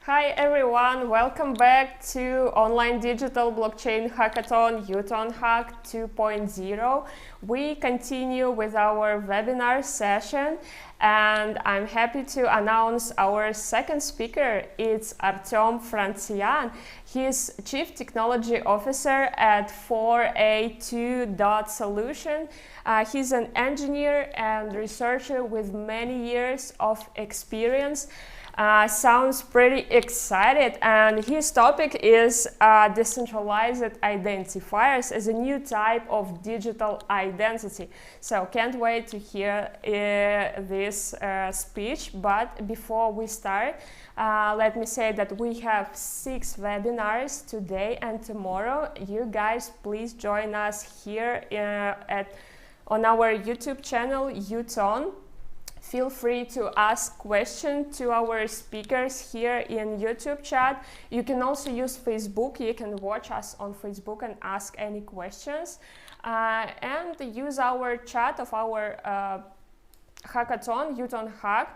Hi everyone, welcome back to Online Digital Blockchain Hackathon UTONHACK 2.0. We continue with our webinar session and I'm happy to announce our second speaker. It's ARTEM FRANTSIIAN. He's Chief Technology Officer at 4A2.solution. He's an engineer and researcher with many years of experience. Sounds pretty excited, and his topic is decentralized identifiers as a new type of digital identity. So can't wait to hear this speech. But before we start, let me say that we have 6 webinars today and tomorrow. You guys please join us here on our YouTube channel UTON. Feel free to ask questions to our speakers here in YouTube chat. You can also use Facebook. You can watch us on Facebook and ask any questions. And use our chat of our hackathon, UTONHACK,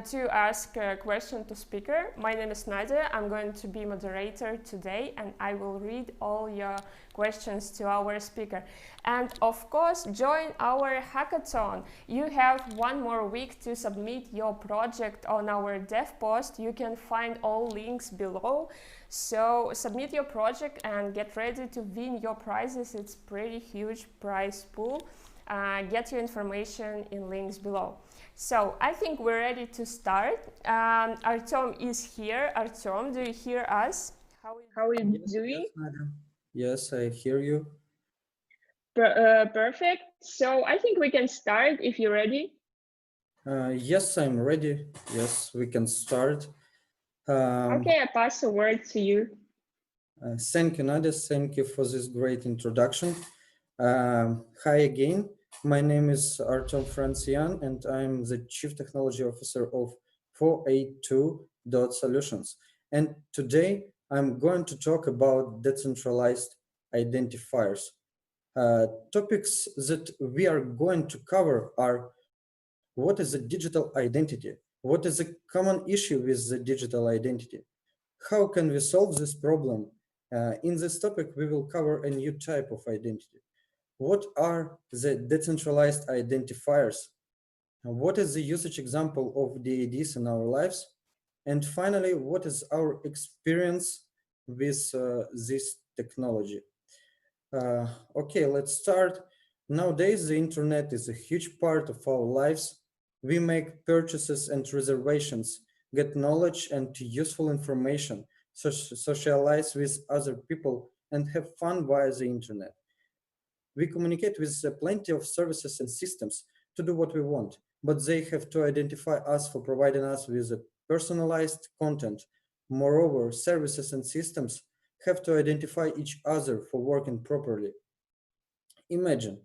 to ask a question to speaker. My name is Nadia. I'm going to be moderator today and I will read all your questions to our speaker. And of course, join our hackathon. You have 1 more week to submit your project on our dev post. You can find all links below. So submit your project and get ready to win your prizes. It's pretty huge prize pool. Get your information in links below. So I think we're ready to start. Artem is here. Artem, do you hear us? How are you doing? Yes, I hear you. Perfect. So I think we can start if you're ready. Yes, I'm ready. Yes, we can start. Okay, I pass the word to you. Thank you, Nadia. Thank you for this great introduction. Hi again. My name is Artem FRANTSIIAN, and I'm the Chief Technology Officer of 4A2.solutions. And today I'm going to talk about decentralized identifiers. Topics that we are going to cover are: what is a digital identity? What is a common issue with the digital identity? How can we solve this problem? In this topic, we will cover a new type of identity. What are the decentralized identifiers? What is the usage example of DADs in our lives? And finally, what is our experience with this technology? Okay, let's start. Nowadays, the internet is a huge part of our lives. We make purchases and reservations, get knowledge and useful information, socialize with other people, and have fun via the internet. We communicate with plenty of services and systems to do what we want, but they have to identify us for providing us with personalized content. Moreover, services and systems have to identify each other for working properly. Imagine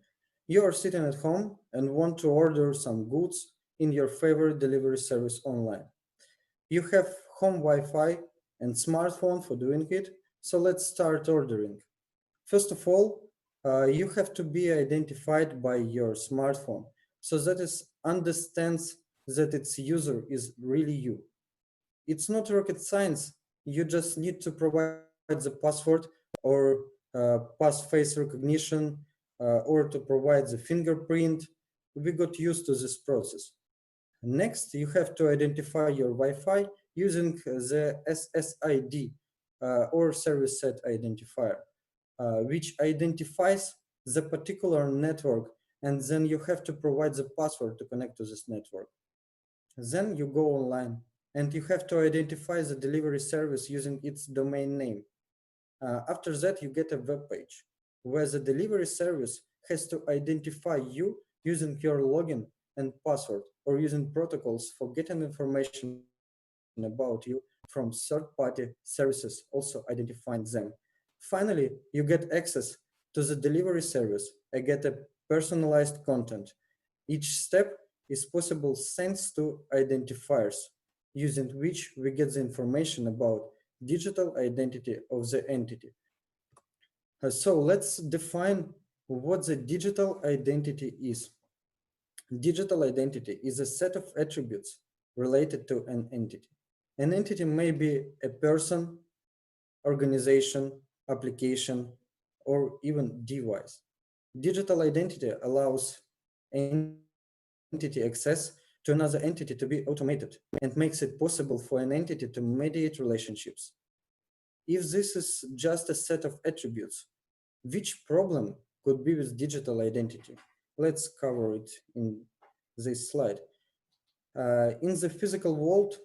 you are sitting at home and want to order some goods in your favorite delivery service online. You have home Wi-Fi and smartphone for doing it, so let's start ordering. First of all, you have to be identified by your smartphone so that it understands that its user is really you. It's not rocket science. You just need to provide the password or pass face recognition or to provide the fingerprint. We got used to this process. Next, you have to identify your Wi-Fi using the SSID or service set identifier, which identifies the particular network, and then you have to provide the password to connect to this network. Then you go online and you have to identify the delivery service using its domain name. After that, you get a web page where the delivery service has to identify you using your login and password or using protocols for getting information about you from third-party services, also identifying them. Finally, you get access to the delivery service and get a personalized content. Each step is possible thanks to identifiers, using which we get the information about digital identity of the entity. So let's define what the digital identity is. Digital identity is a set of attributes related to an entity. An entity may be a person, organization, application, or even device. Digital identity allows entity access to another entity to be automated and makes it possible for an entity to mediate relationships. If this is just a set of attributes, which problem could be with digital identity? Let's cover it in this slide. In the physical world,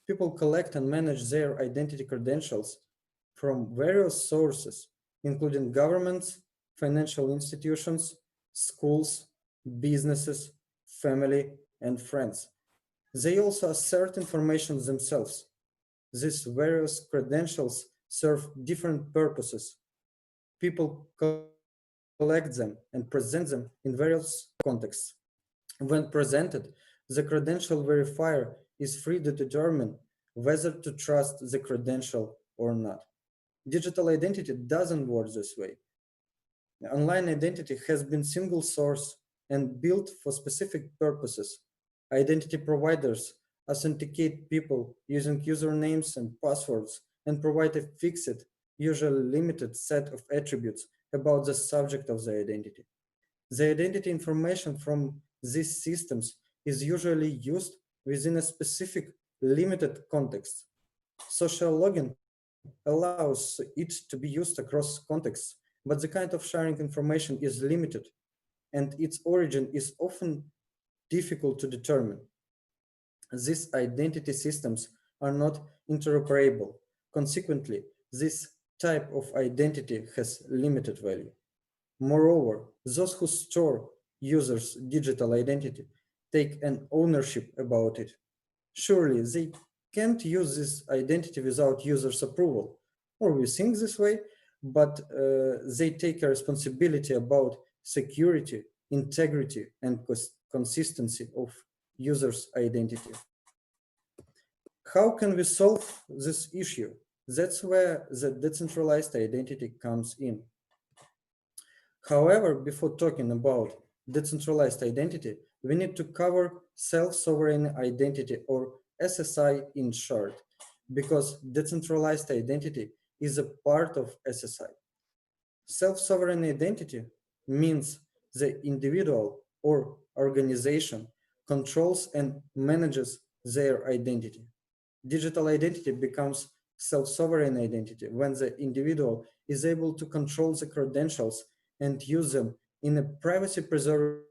people collect and manage their identity credentials from various sources, including governments, financial institutions, schools, businesses, family, and friends. They also assert information themselves. These various credentials serve different purposes. People collect them and present them in various contexts. When presented, the credential verifier is free to determine whether to trust the credential or not. Digital identity doesn't work this way. Online identity has been single source and built for specific purposes. Identity providers authenticate people using usernames and passwords and provide a fixed, usually limited set of attributes about the subject of the identity. The identity information from these systems is usually used within a specific limited context. Social login allows it to be used across contexts, but the kind of sharing information is limited and its origin is often difficult to determine. These identity systems are not interoperable. Consequently, this type of identity has limited value. Moreover, those who store users' digital identity take an ownership about it. Surely they can't use this identity without users' approval, or we think this way, but they take a responsibility about security, integrity, and consistency of users' identity. How can we solve this issue? That's where the decentralized identity comes in. However, before talking about decentralized identity, we need to cover self-sovereign identity, or SSI in short, because decentralized identity is a part of SSI. Self-sovereign identity means the individual or organization controls and manages their identity. Digital identity becomes self-sovereign identity when the individual is able to control the credentials and use them in a privacy-preserving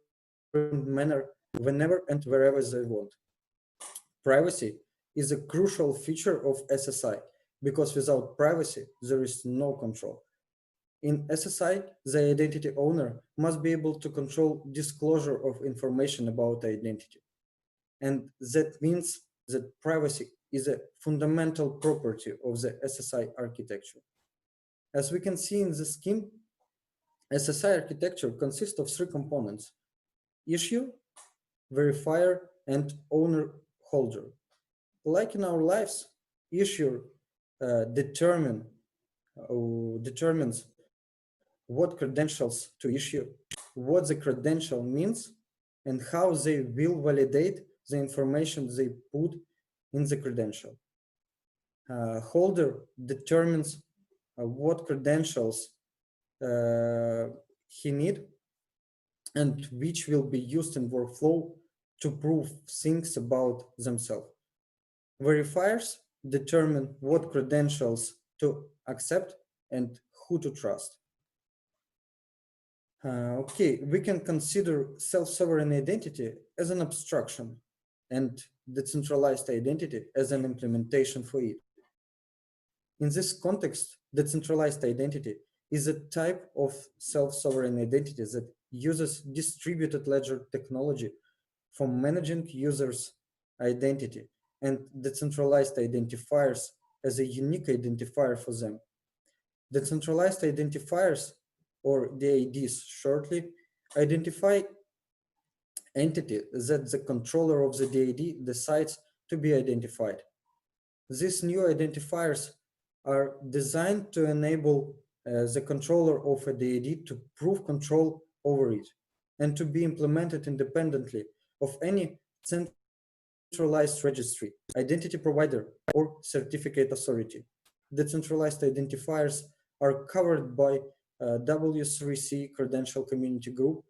manner whenever and wherever they want. Privacy is a crucial feature of SSI because without privacy, there is no control. In SSI, the identity owner must be able to control disclosure of information about identity. And that means that privacy is a fundamental property of the SSI architecture. As we can see in the scheme, SSI architecture consists of three components: issue, verifier, and owner holder. Like in our lives, issue determines what credentials to issue, what the credential means, and how they will validate the information they put in the credential. Holder determines what credentials he need and which will be used in workflow to prove things about themselves. Verifiers determine what credentials to accept and who to trust. Okay, we can consider self-sovereign identity as an abstraction and decentralized identity as an implementation for it. In this context, decentralized identity is a type of self-sovereign identity that uses distributed ledger technology for managing users' identity and decentralized identifiers as a unique identifier for them. Decentralized identifiers, or DADs shortly, identify entity that the controller of the DAD decides to be identified. These new identifiers are designed to enable the controller of a DAD to prove control over it and to be implemented independently of any centralized registry, identity provider, or certificate authority. Decentralized identifiers are covered by W3C credential community group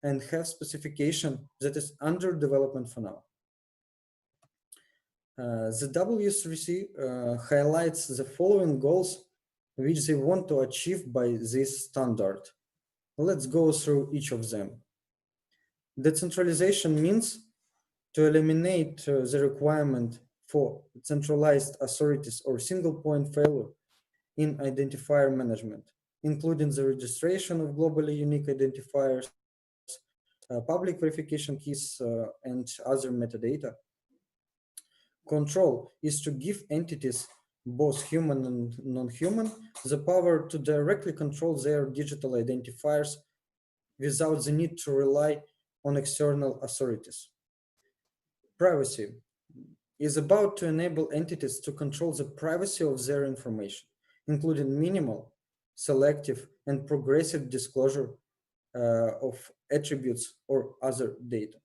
and have specification that is under development for now. The W3C highlights the following goals which they want to achieve by this standard. Let's go through each of them. Decentralization means to eliminate the requirement for centralized authorities or single point failure in identifier management, including the registration of globally unique identifiers, public verification keys, and other metadata. Control is to give entities, both human and non-human, the power to directly control their digital identifiers without the need to rely on external authorities. Privacy is about to enable entities to control the privacy of their information, including minimal, selective, and progressive disclosure of attributes or other data.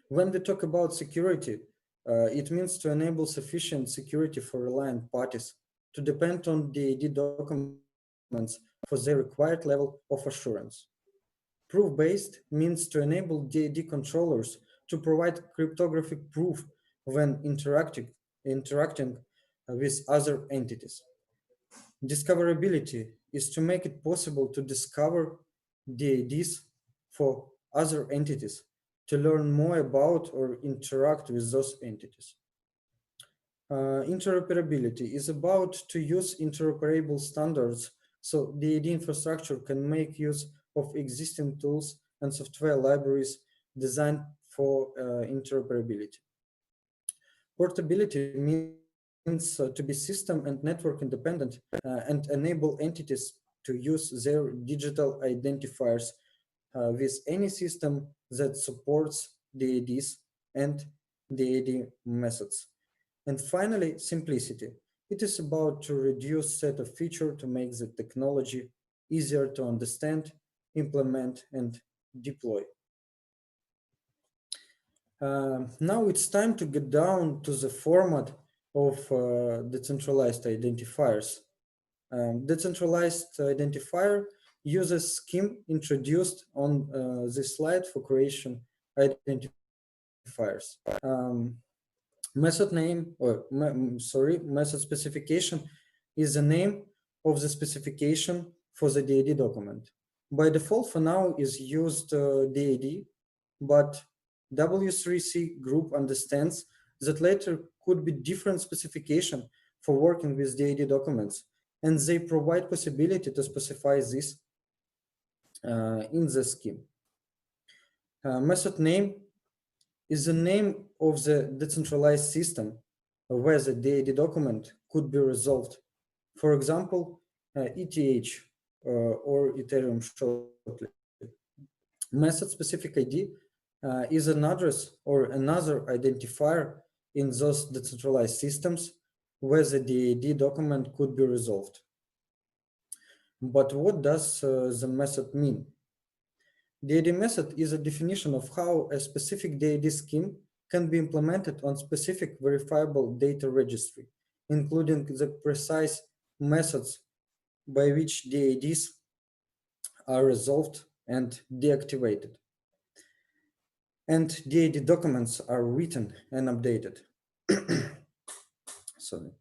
When we talk about security, it means to enable sufficient security for reliant parties to depend on DAD documents for their required level of assurance. Proof-based means to enable DAD controllers to provide cryptographic proof when interacting with other entities. Discoverability is to make it possible to discover DADs for other entities, to learn more about or interact with those entities. Interoperability is about to use interoperable standards so DAD infrastructure can make use of existing tools and software libraries designed for interoperability. Portability means to be system and network independent and enable entities to use their digital identifiers with any system that supports DADs and DAD methods. And finally, simplicity. It is about to reduce set of features to make the technology easier to understand, implement, and deploy. Now it's time to get down to the format of decentralized identifiers. Decentralized identifier uses scheme introduced on this slide for creation identifiers. Method name, or method specification is the name of the specification for the DAD document. By default, for now, is used DAD, but W3C group understands that later could be different specification for working with DAD documents, and they provide possibility to specify this in the scheme. Method name is the name of the decentralized system where the DAD document could be resolved. For example, ETH or Ethereum shortly. Method specific ID is an address or another identifier in those decentralized systems where the DAD document could be resolved. But what does the method mean? DAD method is a definition of how a specific DAD scheme can be implemented on specific verifiable data registry, including the precise methods by which DADs are resolved and deactivated. And DAD documents are written and updated. Sorry.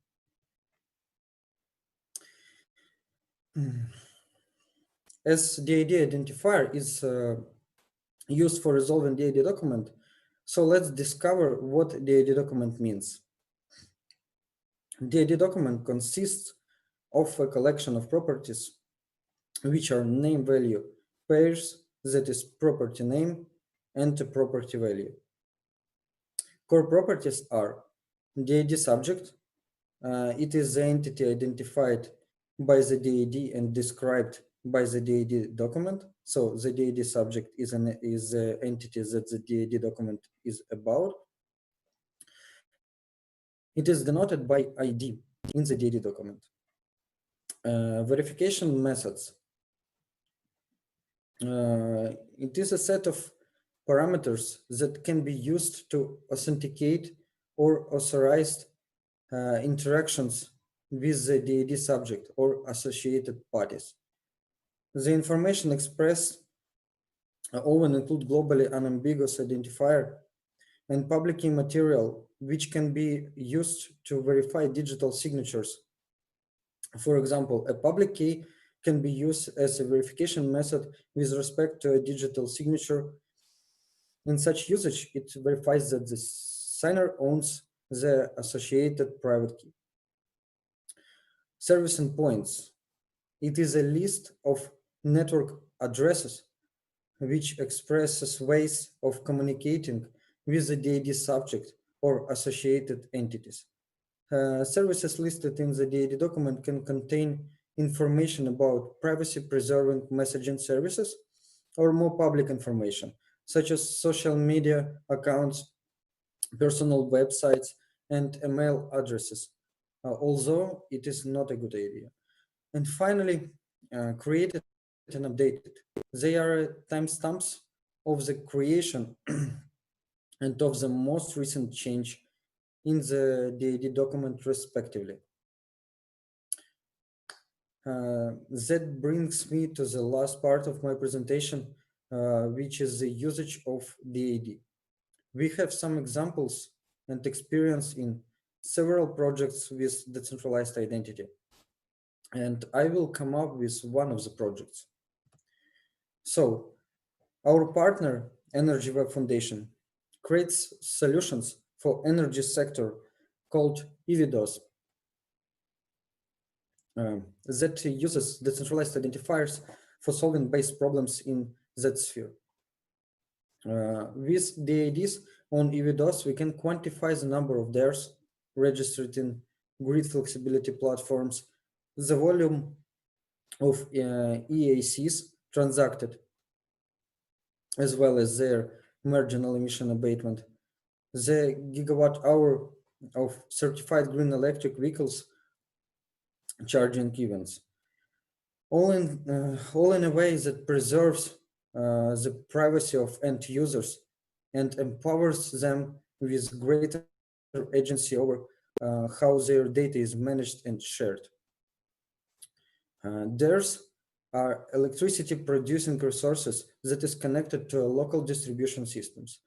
As DAD identifier is used for resolving DAD document, so let's discover what DAD document means. DAD document consists of a collection of properties, which are name value pairs, that is property name, and a property value. Core properties are DAD subject. It is the entity identified by the DAD and described by the DAD document. So the DAD subject is the entity that the DAD document is about. It is denoted by ID in the DAD document. Verification methods. It is a set of parameters that can be used to authenticate or authorize interactions with the DAD subject or associated parties. The information expressed often include globally unambiguous identifier and public key material, which can be used to verify digital signatures. For example, a public key can be used as a verification method with respect to a digital signature. In such usage, it verifies that the signer owns the associated private key. Service endpoints. It is a list of network addresses which expresses ways of communicating with the DAD subject or associated entities. Services listed in the DAD document can contain information about privacy-preserving messaging services or more public information, such as social media accounts, personal websites, and email addresses, although it is not a good idea. And finally, created and updated. They are timestamps of the creation and of the most recent change in the DAD document respectively. That brings me to the last part of my presentation, which is the usage of DAD. We have some examples and experience in several projects with decentralized identity. And I will come up with one of the projects. So our partner, Energy Web Foundation, creates solutions for energy sector called EVDOS that uses decentralized identifiers for solving base problems in that sphere. With DADs on EVDOS, we can quantify the number of DARES registered in grid flexibility platforms, the volume of EACs transacted, as well as their marginal emission abatement, the gigawatt hour of certified green electric vehicles charging events, all in a way that preserves the privacy of end users and empowers them with greater agency over how their data is managed and shared. DARES are electricity producing resources that is connected to local distribution systems.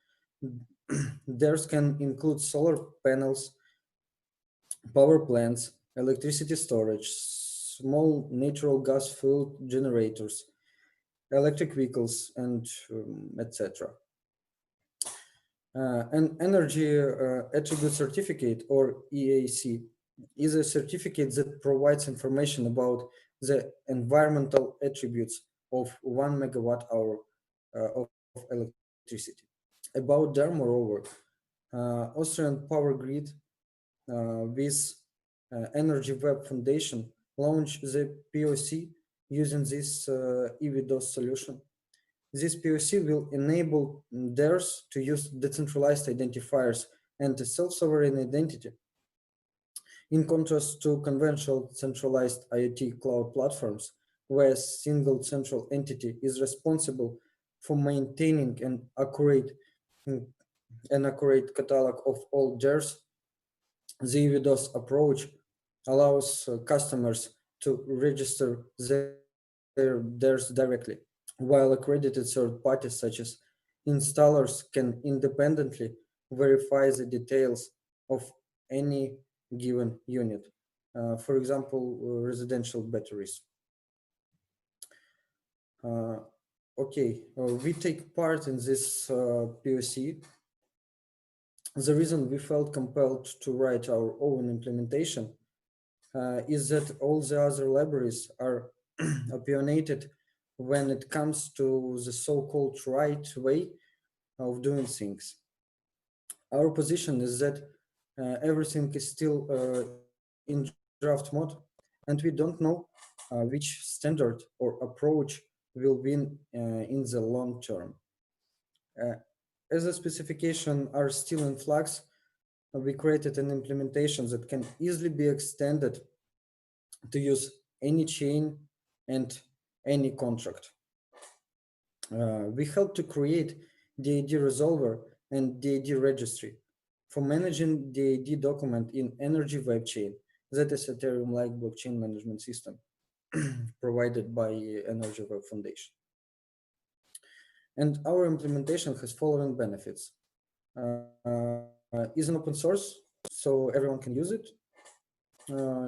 DARES can include solar panels, power plants, electricity storage, small natural gas fuel generators, electric vehicles, and etc. An energy attribute certificate, or EAC, is a certificate that provides information about the environmental attributes of 1 megawatt hour of electricity. About DARE, moreover, Austrian Power Grid with Energy Web Foundation launched the POC using this EVDOS solution. This POC will enable DARES to use decentralized identifiers and a self-sovereign identity, in contrast to conventional centralized IoT cloud platforms, where a single central entity is responsible for maintaining an accurate catalog of all DARES. The EVDOS approach allows customers to register their DARES directly, while accredited third parties such as installers can independently verify the details of any given unit, for example, residential batteries. We take part in this POC. The reason we felt compelled to write our own implementation is that all the other libraries are opinionated when it comes to the so-called right way of doing things. Our position is that everything is still in draft mode, and we don't know which standard or approach will win in the long term. As the specifications are still in flux, we created an implementation that can easily be extended to use any chain and any contract. We helped to create DAD resolver, and DAD registry for managing DAD document in Energy Web Chain. That is Ethereum-like blockchain management system provided by Energy Web Foundation. And our implementation has following benefits. Is an open source, so everyone can use it.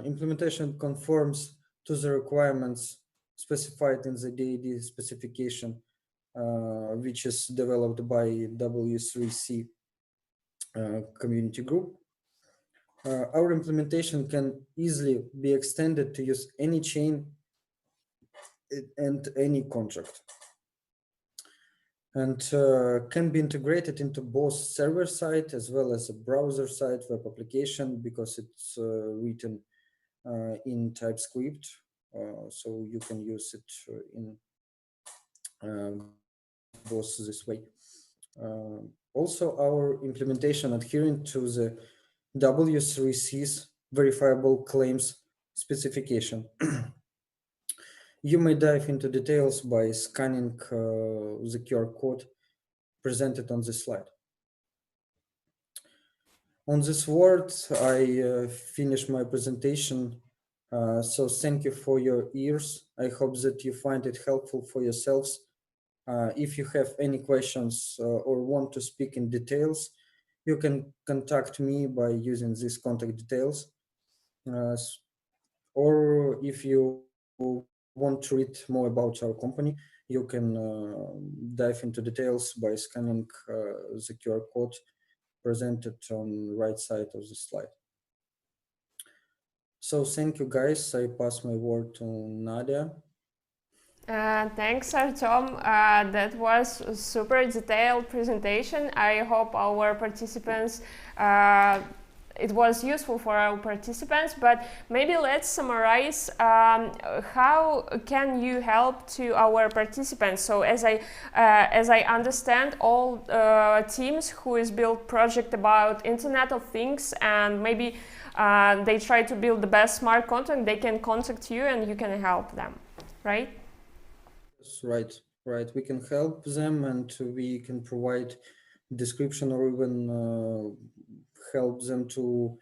Implementation conforms to the requirements specified in the DAD specification, which is developed by W3C community group. Our implementation can easily be extended to use any chain and any contract, and can be integrated into both server side as well as a browser side web application, because it's written in TypeScript, so you can use it in both this way. Also, our implementation adhering to the W3C's verifiable claims specification. You may dive into details by scanning the QR code presented on this slide. On this word, I finish my presentation. So thank you for your ears. I hope that you find it helpful for yourselves. If you have any questions or want to speak in details, you can contact me by using these contact details. Or if you want to read more about our company, you can dive into details by scanning the QR code presented on the right side of the slide. So thank you, guys. I pass my word to Nadia. Thanks, Artem. That was a super detailed presentation. I hope our participants, it was useful for our participants, but maybe let's summarize how can you help to our participants. So as I understand, all teams who is build project about Internet of Things, and maybe they try to build the best smart contract, they can contact you and you can help them, right? Right. We can help them, and we can provide description or even help them to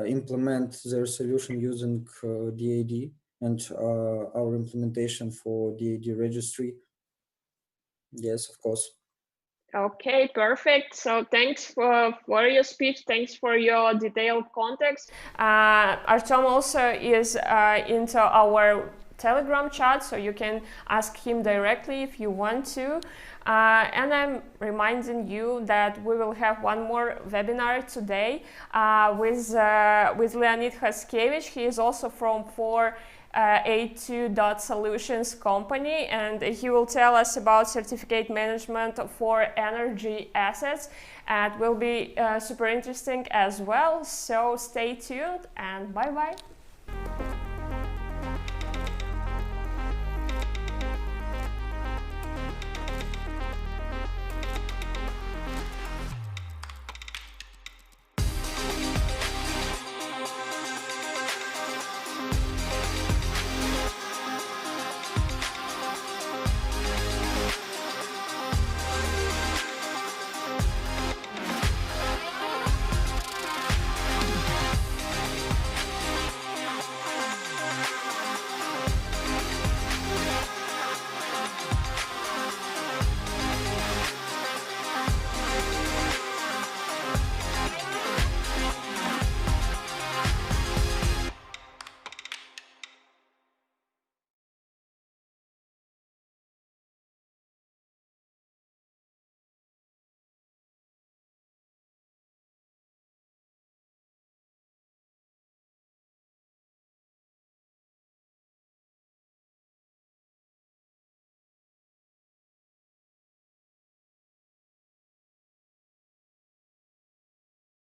implement their solution using DAD and our implementation for DAD registry. Yes, of course. Okay, perfect. So thanks for your speech. Thanks for your detailed context. Artem also is into our Telegram chat, so you can ask him directly if you want to. And I'm reminding you that we will have one more webinar today with Leonid Haskevich. He is also from A2.Solutions company, and he will tell us about certificate management for energy assets. It will be super interesting as well. So stay tuned and bye-bye.